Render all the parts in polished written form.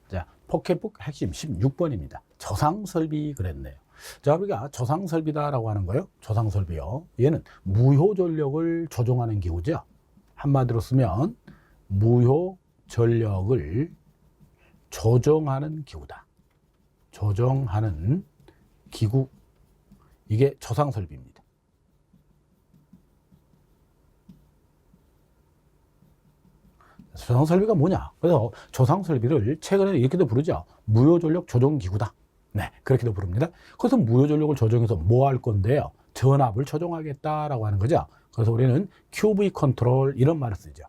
자, 포켓북 핵심 16번입니다. 저상설비 그랬네요. 자, 우리가 저상설비다라고 하는 거요. 저상설비요. 얘는 무효전력을 조종하는 기구죠. 한마디로 쓰면 무효전력을 조정하는 기구다. 조정하는 기구. 이게 저상설비입니다. 저상설비가 뭐냐? 그래서 저상설비를 최근에 이렇게도 부르죠. 무효전력 조정기구다. 네, 그렇게도 부릅니다. 그래서 무효전력을 조정해서 뭐 할 건데요? 전압을 조정하겠다라고 하는 거죠. 그래서 우리는 QV 컨트롤 이런 말을 쓰죠.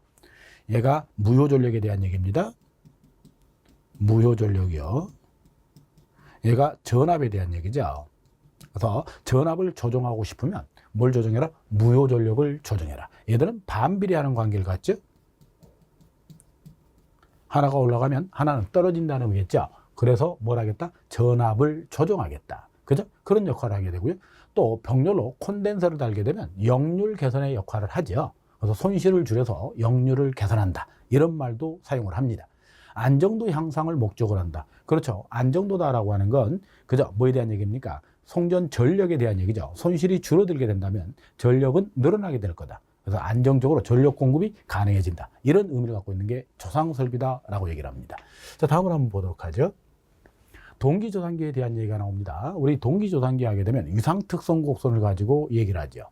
얘가 무효전력에 대한 얘기입니다. 무효전력이요. 얘가 전압에 대한 얘기죠. 그래서 전압을 조정하고 싶으면 뭘 조정해라? 무효전력을 조정해라. 얘들은 반비례하는 관계를 갖죠. 하나가 올라가면 하나는 떨어진다는 의미겠죠. 그래서 뭘 하겠다? 전압을 조정하겠다. 그죠? 그런 역할을 하게 되고요. 또 병렬로 콘덴서를 달게 되면 역률 개선의 역할을 하죠. 그래서 손실을 줄여서 역률을 개선한다. 이런 말도 사용을 합니다. 안정도 향상을 목적으로 한다. 그렇죠. 안정도다라고 하는 건 그죠? 뭐에 대한 얘기입니까? 송전 전력에 대한 얘기죠. 손실이 줄어들게 된다면 전력은 늘어나게 될 거다. 그래서 안정적으로 전력 공급이 가능해진다. 이런 의미를 갖고 있는 게 저상설비다라고 얘기를 합니다. 자, 다음으로 한번 보도록 하죠. 동기조상기에 대한 얘기가 나옵니다. 우리 동기조상기 하게 되면 위상특성 곡선을 가지고 얘기를 하죠.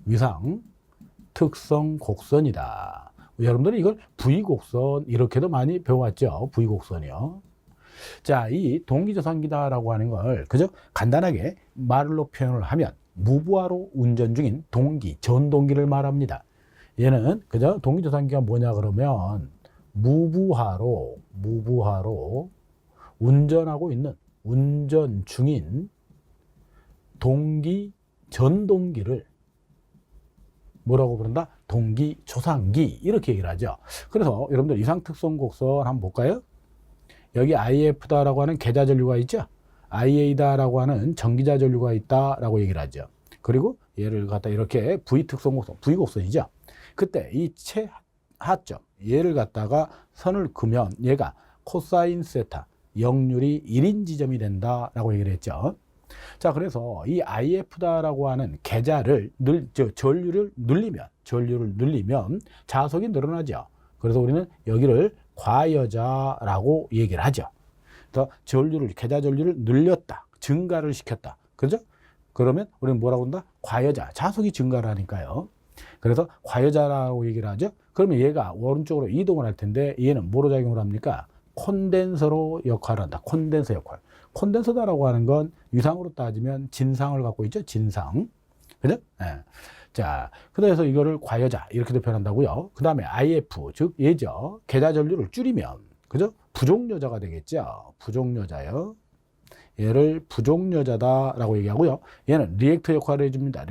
위상특성 곡선이다. 여러분들이 이걸 V곡선 이렇게도 많이 배워왔죠. V곡선이요. 자, 이 동기조상기다라고 하는 걸 그저 간단하게 말로 표현을 하면 무부하로 운전 중인 동기, 전동기를 말합니다. 얘는 그저 동기조상기가 뭐냐 그러면 무부하로 운전하고 있는 운전 중인 동기, 전동기를 뭐라고 부른다? 동기조상기 이렇게 얘기를 하죠. 그래서 여러분들 이상특성 곡선 한번 볼까요? 여기 IF다라고 하는 계좌전류가 있죠. IA다라고 하는 전기자전류가 있다라고 얘기를 하죠. 그리고 얘를 갖다 이렇게 V특성 곡선, V곡선이죠. 그때 이 최하점 얘를 갖다가 선을 그으면 얘가 코사인 세타 역률이 1인 지점이 된다라고 얘기를 했죠. 자, 그래서 이 IF다라고 하는 계좌를 전류를 늘리면 자속이 늘어나죠. 그래서 우리는 여기를 과여자라고 얘기를 하죠. 그래서 계좌 전류를 늘렸다, 증가를 시켰다. 그죠? 그러면 우리는 뭐라고 한다? 과여자, 자속이 증가를 하니까요. 그래서 과여자라고 얘기를 하죠. 그러면 얘가 오른쪽으로 이동을 할 텐데 얘는 뭐로 작용을 합니까? 콘덴서로 역할을 한다. 콘덴서 역할. 콘덴서다라고 하는 건 위상으로 따지면 진상을 갖고 있죠. 진상. 그죠? 네. 자, 그래서 이거를 과여자 이렇게도 표현한다고요. 그 다음에 IF, 즉 얘죠. 계좌 전류를 줄이면 그죠? 부족여자가 되겠죠. 부족여자요. 얘를 부족여자다라고 얘기하고요. 얘는 리액터 역할을 해줍니다.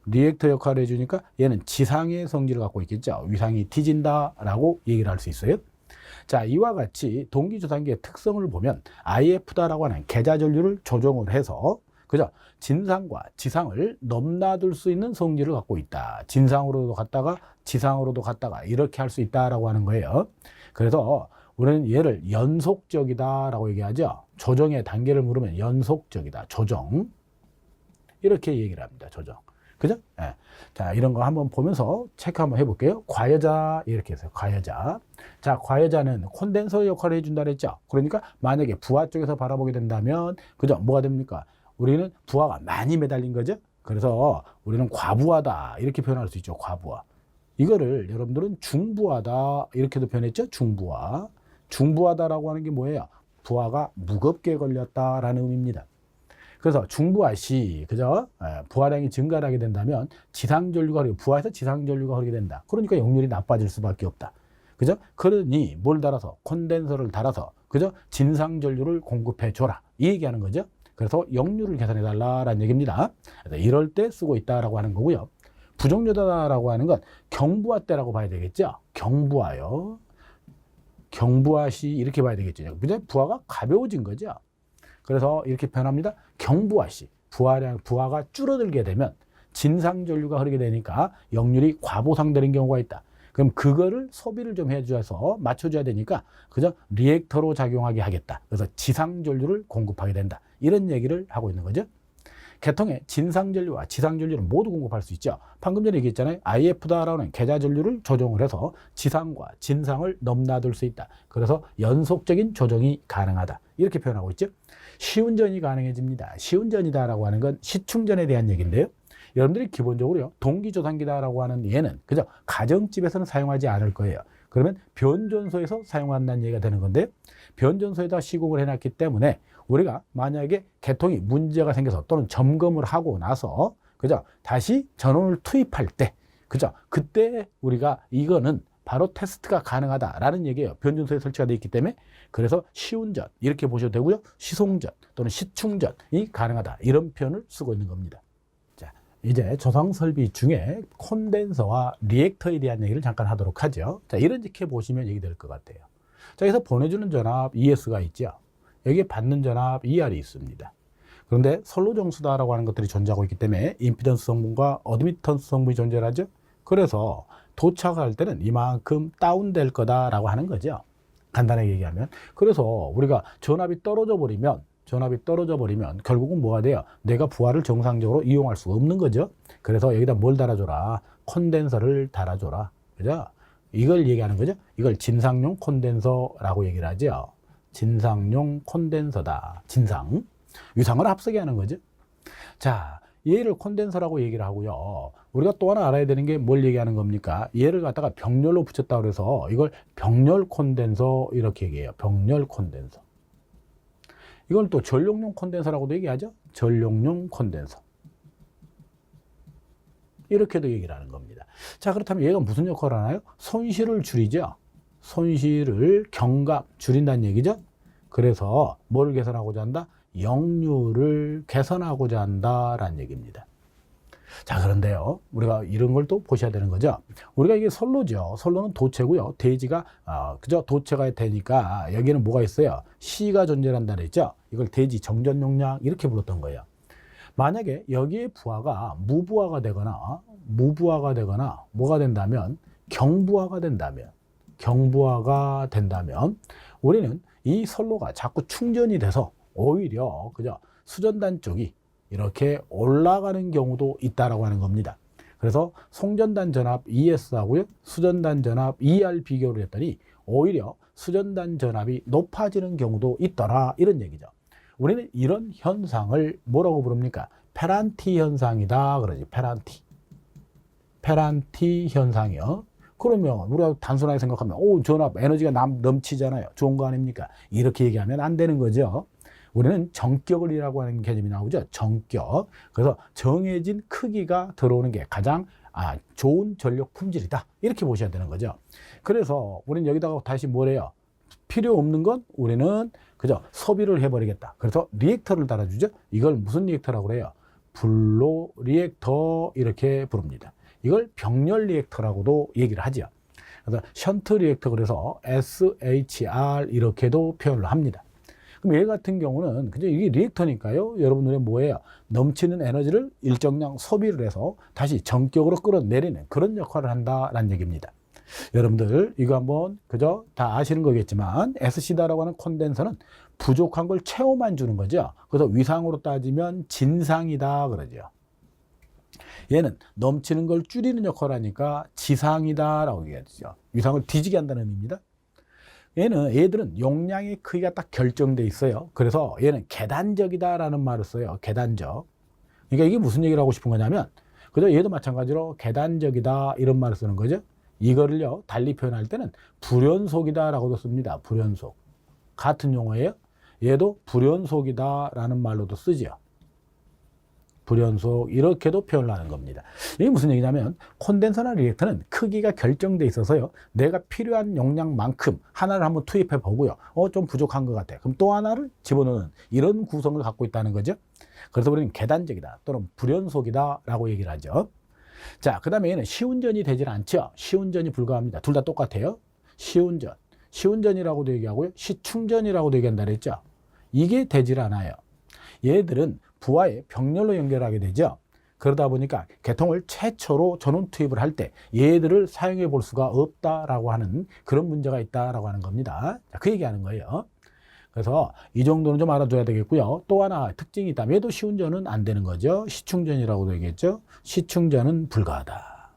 리액터 역할을 해주니까 얘는 지상의 성질을 갖고 있겠죠. 위상이 뒤진다라고 얘기를 할 수 있어요. 자, 이와 같이 동기조상기의 특성을 보면 IF다라고 하는 계좌 전류를 조정을 해서 그죠? 진상과 지상을 넘나들 수 있는 성질을 갖고 있다. 진상으로도 갔다가 지상으로도 갔다가 이렇게 할 수 있다라고 하는 거예요. 그래서 우리는 얘를 연속적이다라고 얘기하죠. 조정의 단계를 물으면 연속적이다. 조정. 이렇게 얘기를 합니다. 조정. 그죠? 네. 자, 이런 거 한번 보면서 체크 한번 해볼게요. 과여자 이렇게 해서 과여자. 자, 과여자는 콘덴서 역할을 해준다 그랬죠. 그러니까 만약에 부하 쪽에서 바라보게 된다면 그죠? 뭐가 됩니까? 우리는 부하가 많이 매달린 거죠. 그래서 우리는 과부하다 이렇게 표현할 수 있죠. 과부하. 이거를 여러분들은 중부하다 이렇게도 표현했죠. 중부하. 중부하다라고 하는 게 뭐예요? 부하가 무겁게 걸렸다라는 의미입니다. 그래서 중부하시, 그죠? 부하량이 증가를 하게 된다면 지상전류가 흐르게, 부하에서 지상전류가 흐르게 된다. 그러니까 역률이 나빠질 수밖에 없다. 그죠? 그러니 뭘 달아서? 콘덴서를 달아서, 그죠? 진상전류를 공급해 줘라. 이 얘기하는 거죠. 그래서 역률을 계산해 달라라는 얘기입니다. 그래서 이럴 때 쓰고 있다라고 하는 거고요. 부족여자라고 하는 건 경부하 때라고 봐야 되겠죠. 경부하요. 경부하시 이렇게 봐야 되겠죠. 그죠? 부하가 가벼워진 거죠. 그래서 이렇게 표현합니다. 경부하시. 부하가 줄어들게 되면 진상전류가 흐르게 되니까 역률이 과보상되는 경우가 있다. 그럼 그거를 소비를 좀 해줘서 맞춰줘야 되니까 그저 리액터로 작용하게 하겠다. 그래서 지상전류를 공급하게 된다. 이런 얘기를 하고 있는 거죠. 계통의 진상전류와 지상전류를 모두 공급할 수 있죠. 방금 전에 얘기했잖아요. IF다라는 계좌전류를 조정을 해서 지상과 진상을 넘나들 수 있다. 그래서 연속적인 조정이 가능하다. 이렇게 표현하고 있죠. 시운전이 가능해집니다. 시운전이다라고 하는 건 시충전에 대한 얘기인데요. 여러분들이 기본적으로 동기조상기다라고 하는 얘는 그저 가정집에서는 사용하지 않을 거예요. 그러면 변전소에서 사용한다는 얘기가 되는 건데, 변전소에다 시공을 해놨기 때문에 우리가 만약에 개통이 문제가 생겨서 또는 점검을 하고 나서 그죠 다시 전원을 투입할 때 그죠 그때 우리가 이거는 바로 테스트가 가능하다라는 얘기예요. 변전소에 설치가 되어 있기 때문에. 그래서 시운전 이렇게 보셔도 되고요. 시송전 또는 시충전이 가능하다. 이런 표현을 쓰고 있는 겁니다. 자, 이제 조상 설비 중에 콘덴서와 리액터에 대한 얘기를 잠깐 하도록 하죠. 자, 이렇게 보시면 얘기 될 것 같아요. 자, 여기서 보내주는 전압 ES가 있죠. 여기에 받는 전압 ER이 있습니다. 그런데 선로 정수다라고 하는 것들이 존재하고 있기 때문에 임피던스 성분과 어드미턴스 성분이 존재하죠. 그래서 도착할 때는 이만큼 다운될 거다라고 하는 거죠. 간단하게 얘기하면. 그래서 우리가 전압이 떨어져 버리면 결국은 뭐가 돼요? 내가 부하를 정상적으로 이용할 수 없는 거죠. 그래서 여기다 뭘 달아줘라? 콘덴서를 달아줘라. 그죠? 이걸 얘기하는 거죠. 이걸 진상용 콘덴서라고 얘기를 하죠. 진상용 콘덴서다. 진상. 위상을 앞서게 하는 거죠. 자, 얘를 콘덴서라고 얘기를 하고요. 우리가 또 하나 알아야 되는 게 뭘 얘기하는 겁니까? 얘를 갖다가 병렬로 붙였다 그래서 이걸 병렬 콘덴서 이렇게 얘기해요. 병렬 콘덴서. 이걸 또 전력용 콘덴서라고도 얘기하죠. 전력용 콘덴서. 이렇게도 얘기를 하는 겁니다. 자, 그렇다면 얘가 무슨 역할을 하나요? 손실을 줄이죠. 손실을 경감 줄인다는 얘기죠. 그래서 뭘 개선하고자 한다? 역률을 개선하고자 한다라는 얘기입니다. 자, 그런데요, 우리가 이런 걸 또 보셔야 되는 거죠. 우리가 이게 선로죠. 선로는 도체고요. 대지가 그저 도체가 되니까 여기는 뭐가 있어요? C가 존재한다 그랬죠. 이걸 대지 정전 용량 이렇게 불렀던 거예요. 만약에 여기에 부하가 무부하가 되거나 뭐가 된다면 경부하가 된다면 우리는 이 선로가 자꾸 충전이 돼서 오히려 그죠 수전단 쪽이 이렇게 올라가는 경우도 있다라고 하는 겁니다. 그래서 송전단 전압 ES하고요 수전단 전압 ER 비교를 했더니 오히려 수전단 전압이 높아지는 경우도 있더라 이런 얘기죠. 우리는 이런 현상을 뭐라고 부릅니까? 페란티 현상이다 그러지. 페란티 현상이요. 그러면 우리가 단순하게 생각하면 전압 에너지가 넘치잖아요. 좋은 거 아닙니까? 이렇게 얘기하면 안 되는 거죠. 우리는 정격을이라고 하는 개념이 나오죠. 정격. 그래서 정해진 크기가 들어오는 게 가장 좋은 전력 품질이다. 이렇게 보셔야 되는 거죠. 그래서 우리는 여기다가 다시 뭐래요? 필요 없는 건 우리는 그저 소비를 해버리겠다. 그래서 리액터를 달아주죠. 이걸 무슨 리액터라고 그래요? 불로 리액터 이렇게 부릅니다. 이걸 병렬 리액터라고도 얘기를 하죠. 그래서 션트 리액터 그래서 SHR 이렇게도 표현을 합니다. 그럼 얘 같은 경우는 그저 이게 리액터니까요. 여러분 눈에 뭐예요? 넘치는 에너지를 일정량 소비를 해서 다시 정격으로 끌어내리는 그런 역할을 한다라는 얘기입니다. 여러분들 이거 한번 그저 다 아시는 거겠지만 SC다라고 하는 콘덴서는 부족한 걸 채워만 주는 거죠. 그래서 위상으로 따지면 진상이다 그러죠. 얘는 넘치는 걸 줄이는 역할을 하니까 지상이다라고 얘기하죠. 위상을 뒤지게 한다는 의미입니다. 얘들은 용량의 크기가 딱 결정돼 있어요. 그래서 얘는 계단적이다라는 말을 써요. 계단적. 그러니까 이게 무슨 얘기를 하고 싶은 거냐면 그죠? 얘도 마찬가지로 계단적이다 이런 말을 쓰는 거죠. 이거를요 달리 표현할 때는 불연속이다라고도 씁니다. 불연속. 같은 용어예요. 얘도 불연속이다라는 말로도 쓰죠. 불연속 이렇게도 표현을 하는 겁니다. 이게 무슨 얘기냐면 콘덴서나 리액터는 크기가 결정돼 있어서요. 내가 필요한 용량만큼 하나를 한번 투입해 보고요. 좀 부족한 것 같아. 그럼 또 하나를 집어넣는 이런 구성을 갖고 있다는 거죠. 그래서 우리는 계단적이다 또는 불연속이다 라고 얘기를 하죠. 자, 그 다음에 얘는 시운전이 되질 않죠. 시운전이 불가합니다. 둘 다 똑같아요. 시운전이라고도 얘기하고요. 시충전이라고도 얘기한다 그랬죠. 이게 되질 않아요. 얘들은 부하에 병렬로 연결하게 되죠. 그러다 보니까 개통을 최초로 전원 투입을 할 때 얘들을 사용해 볼 수가 없다라고 하는 그런 문제가 있다라고 하는 겁니다. 자, 그 얘기하는 거예요. 그래서 이 정도는 좀 알아둬야 되겠고요. 또 하나 특징이 있다면 얘도 시운전은 안 되는 거죠. 시충전이라고도 얘기했죠. 시충전은 불가하다.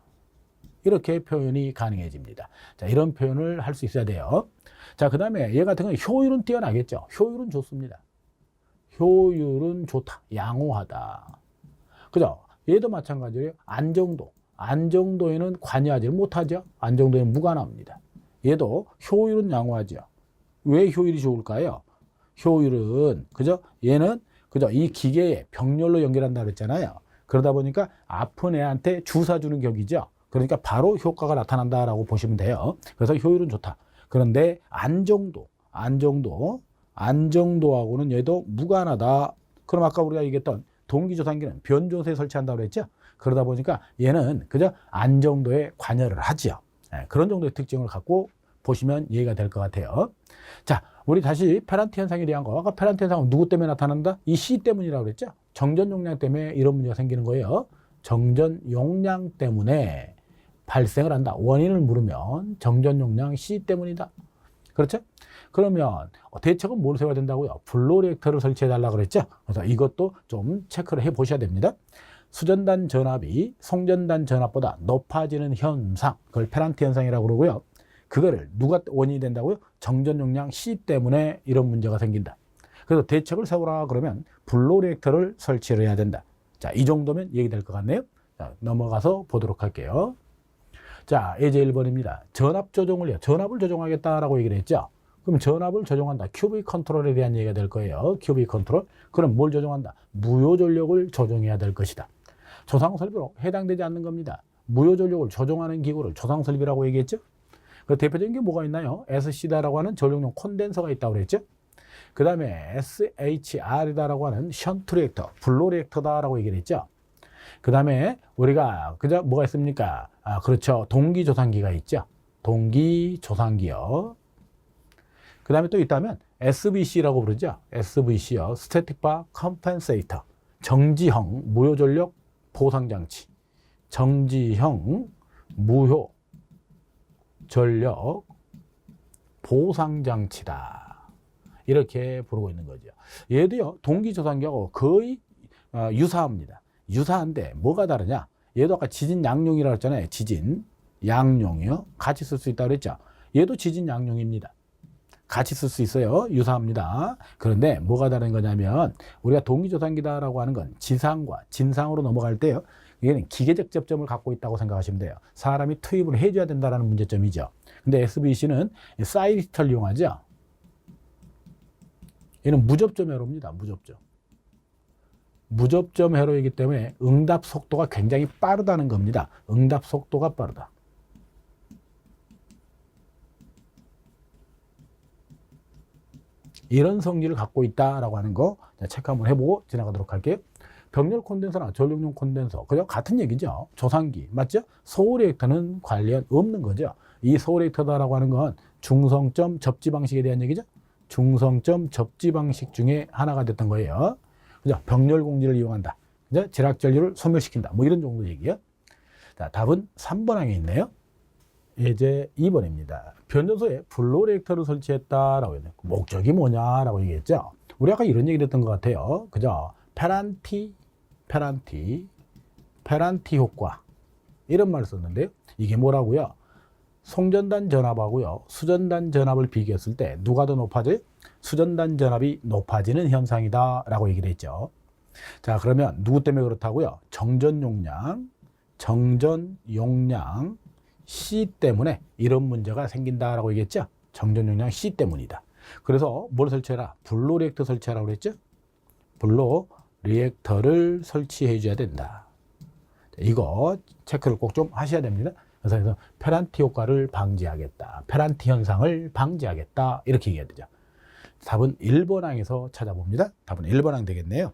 이렇게 표현이 가능해집니다. 자, 이런 표현을 할 수 있어야 돼요. 자, 그 다음에 얘 같은 경우는 효율은 뛰어나겠죠. 효율은 좋습니다. 효율은 좋다. 양호하다. 그죠? 얘도 마찬가지예요. 안정도. 안정도에는 관여하지 못하죠. 안정도에는 무관합니다. 얘도 효율은 양호하죠. 왜 효율이 좋을까요? 효율은, 그죠? 얘는, 그죠? 이 기계에 병렬로 연결한다 그랬잖아요. 그러다 보니까 아픈 애한테 주사 주는 격이죠. 그러니까 바로 효과가 나타난다라고 보시면 돼요. 그래서 효율은 좋다. 그런데 안정도하고는 얘도 무관하다. 그럼 아까 우리가 얘기했던 동기조산기는 변조소에 설치한다고 그랬죠. 그러다 보니까 얘는 그저 안정도에 관여를 하죠. 그런 정도의 특징을 갖고 보시면 이해가 될 것 같아요. 자, 우리 다시 페란티 현상에 대한 거. 아까 페란티 현상은 누구 때문에 나타난다? 이 C 때문이라고 그랬죠. 정전 용량 때문에 이런 문제가 생기는 거예요. 정전 용량 때문에 발생을 한다. 원인을 물으면 정전 용량 C 때문이다. 그렇죠? 그러면 대책은 뭘 세워야 된다고요? 블로 리액터를 설치해 달라고 그랬죠? 그래서 이것도 좀 체크를 해 보셔야 됩니다. 수전단 전압이 송전단 전압보다 높아지는 현상, 그걸 페란티 현상이라고 그러고요. 그거를 누가 원인이 된다고요? 정전 용량 C 때문에 이런 문제가 생긴다. 그래서 대책을 세우라 그러면 블로 리액터를 설치를 해야 된다. 자, 이 정도면 얘기될 것 같네요. 자, 넘어가서 보도록 할게요. 자, 예제 1번입니다. 전압 조정을요. 전압을 조정하겠다라고 얘기를 했죠. 그럼 전압을 조정한다. 큐빅 컨트롤에 대한 얘기가 될 거예요. 큐빅 컨트롤. 그럼 뭘 조정한다? 무효 전력을 조정해야 될 것이다. 조상 설비로 해당되지 않는 겁니다. 무효 전력을 조정하는 기구를 조상 설비라고 얘기했죠. 그 대표적인 게 뭐가 있나요? SC다라고 하는 전력용 콘덴서가 있다고 그랬죠. 그 다음에 SHR이다라고 하는 션트 리액터, 블로 리액터다라고 얘기를 했죠. 그 다음에 우리가 그저 뭐가 있습니까? 아, 그렇죠. 동기조산기가 있죠. 동기조산기요. 그 다음에 또 있다면 SVC라고 부르죠. SVC요. 스태틱 바 컴펜세이터. 정지형 무효전력 보상장치. 정지형 무효 전력 보상장치다. 이렇게 부르고 있는 거죠. 얘도요, 동기조산기하고 거의 유사합니다. 유사한데 뭐가 다르냐? 얘도 아까 지진 양용이라고 했잖아요. 지진 양용이요. 같이 쓸 수 있다고 그랬죠. 얘도 지진 양용입니다. 같이 쓸 수 있어요. 유사합니다. 그런데 뭐가 다른 거냐면 우리가 동기조산기다라고 하는 건 지상과 진상으로 넘어갈 때요. 이게는 기계적 접점을 갖고 있다고 생각하시면 돼요. 사람이 투입을 해줘야 된다는 문제점이죠. 근데 SVC는 사이리스트를 이용하죠. 얘는 무접점 회로입니다. 무접점 회로이기 때문에 응답 속도가 굉장히 빠르다는 겁니다. 응답 속도가 빠르다. 이런 성질을 갖고 있다라고 하는 거 체크 한번 해보고 지나가도록 할게요. 병렬 콘덴서나 전력용 콘덴서, 그죠? 같은 얘기죠. 조산기, 맞죠? 소호 리액터는 관련 없는 거죠. 이 소호 리액터다라고 하는 건 중성점 접지 방식에 대한 얘기죠. 중성점 접지 방식 중에 하나가 됐던 거예요. 그죠? 병렬 공지를 이용한다. 그죠? 지락 전류를 소멸시킨다. 뭐 이런 정도 얘기예요. 자, 답은 3번항에 있네요. 예제 2번입니다. 변전소에 블로 리액터를 설치했다라고 했네요. 목적이 뭐냐라고 얘기했죠. 우리 아까 이런 얘기를 했던 것 같아요. 그죠? 페란티 효과. 이런 말을 썼는데요. 이게 뭐라고요? 송전단 전압하고요. 수전단 전압을 비교했을 때 누가 더 높아져요? 수전단 전압이 높아지는 현상이다 라고 얘기를 했죠. 자, 그러면 누구 때문에 그렇다고요? 정전 용량 C 때문에 이런 문제가 생긴다라고 얘기했죠. 정전 용량 C 때문이다. 그래서 뭘 설치해라? 블로 리액터 설치하라고 그랬죠. 블로 리액터를 설치해 줘야 된다. 이거 체크를 꼭 좀 하셔야 됩니다. 그래서 페란티 효과를 방지하겠다. 페란티 현상을 방지하겠다. 이렇게 얘기해야 되죠. 답은 1번항에서 찾아봅니다. 답은 1번항 되겠네요.